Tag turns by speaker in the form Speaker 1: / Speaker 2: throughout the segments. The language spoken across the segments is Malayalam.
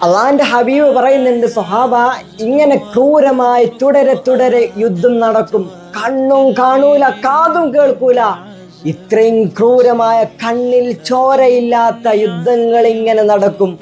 Speaker 1: അള്ളാന്റെ ഹബീബ് പറയുന്നുണ്ട്, സ്വഹാബ, ഇങ്ങനെ ക്രൂരമായി തുടരെ യുദ്ധം നടക്കും. കണ്ണും കാണൂല, കാതും കേൾക്കൂല. ഇത്രയും ക്രൂരമായ, കണ്ണിൽ ചോരയില്ലാത്ത യുദ്ധങ്ങൾ ഇങ്ങനെ നടക്കും.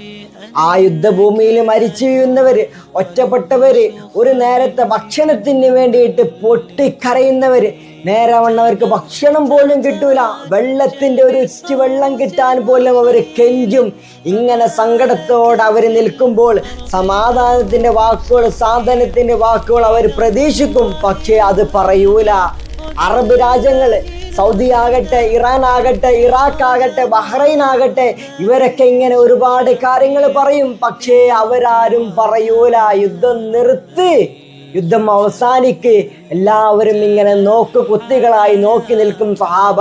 Speaker 1: ആ യുദ്ധഭൂമിയിൽ മരിച്ചു വീഴുന്നവര്, ഒറ്റപ്പെട്ടവര്, ഒരു നേരത്തെ ഭക്ഷണത്തിന് വേണ്ടിയിട്ട് പൊട്ടിക്കരയുന്നവര്, നേരവണ്ണവർക്ക് ഭക്ഷണം പോലും കിട്ടൂല, വെള്ളത്തിന്റെ ഒരു ഇച്ചിരി വെള്ളം കിട്ടാൻ പോലും അവർ കെഞ്ചും. ഇങ്ങനെ സങ്കടത്തോടെ അവർ നിൽക്കുമ്പോൾ സമാധാനത്തിന്റെ വാക്കുകൾ, സാന്ത്വനത്തിന്റെ വാക്കുകൾ അവർ പ്രതീക്ഷിക്കും. പക്ഷേ അത് പറയൂല. അറബ് രാജ്യങ്ങള്, സൗദി ആകട്ടെ, ഇറാൻ ആകട്ടെ, ഇറാഖ് ആകട്ടെ, ബഹ്റൈൻ ആകട്ടെ, ഇവരൊക്കെ ഇങ്ങനെ ഒരുപാട് കാര്യങ്ങൾ പറയും. പക്ഷേ അവരാരും പറയൂല, യുദ്ധം നിർത്ത്, യുദ്ധം അവസാനിക്ക്. എല്ലാവരും ഇങ്ങനെ കുത്തികളായി നോക്കി നിൽക്കും. സഹാബ,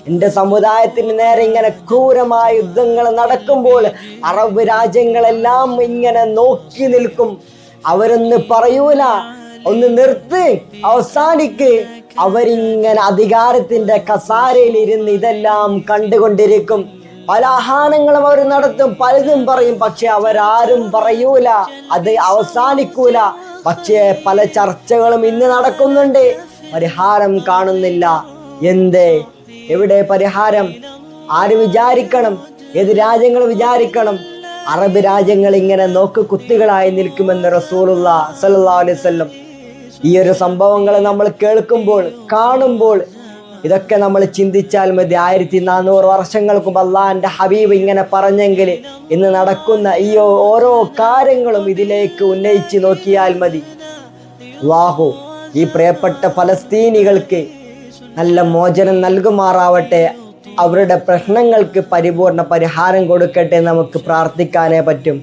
Speaker 1: എന്റെ സമുദായത്തിന് നേരെ ഇങ്ങനെ ക്രൂരമായ യുദ്ധങ്ങൾ നടക്കുമ്പോൾ അറബ് രാജ്യങ്ങളെല്ലാം ഇങ്ങനെ നോക്കി നിൽക്കും. അവരൊന്ന് പറയൂല, ഒന്ന് നിർത്ത്, അവസാനിക്ക്. അവരിങ്ങനെ അധികാരത്തിന്റെ കസാരയിൽ ഇരുന്ന് ഇതെല്ലാം കണ്ടുകൊണ്ടിരിക്കും. പല ആഹ്വാനങ്ങളും അവർ നടത്തും, പലതും പറയും. പക്ഷെ അവരാരും പറയൂല, അത് അവസാനിക്കൂല. പക്ഷേ പല ചർച്ചകളും ഇന്ന് നടക്കുന്നുണ്ട്, പരിഹാരം കാണുന്നില്ല. എന്തേ? എവിടെ പരിഹാരം? ആര് വിചാരിക്കണം? ഏത് രാജ്യങ്ങൾ വിചാരിക്കണം? അറബ് രാജ്യങ്ങൾ ഇങ്ങനെ കുത്തികളായി നിൽക്കുമെന്ന് റസൂലുള്ളാഹി സ്വല്ലല്ലാഹു അലൈഹി വസല്ലം. ഈ ഒരു സംഭവങ്ങൾ നമ്മൾ കേൾക്കുമ്പോൾ, കാണുമ്പോൾ, ഇതൊക്കെ നമ്മൾ ചിന്തിച്ചാൽ മതി. 1400 വർഷങ്ങൾക്ക് മുമ്പ് അള്ളാന്റെ ഹബീബ് ഇങ്ങനെ പറഞ്ഞെങ്കിൽ ഇന്ന് നടക്കുന്ന ഈ ഓരോ കാര്യങ്ങളും ഇതിലേക്ക് ഉന്നയിച്ച് നോക്കിയാൽ മതി. അല്ലാഹു ഈ പ്രിയപ്പെട്ട ഫലസ്തീനികൾക്ക് നല്ല മോചനം നൽകുമാറാവട്ടെ. അവരുടെ പ്രശ്നങ്ങൾക്ക് പരിപൂർണ പരിഹാരം കൊടുക്കട്ടെ. നമുക്ക് പ്രാർത്ഥിക്കാനേ പറ്റും.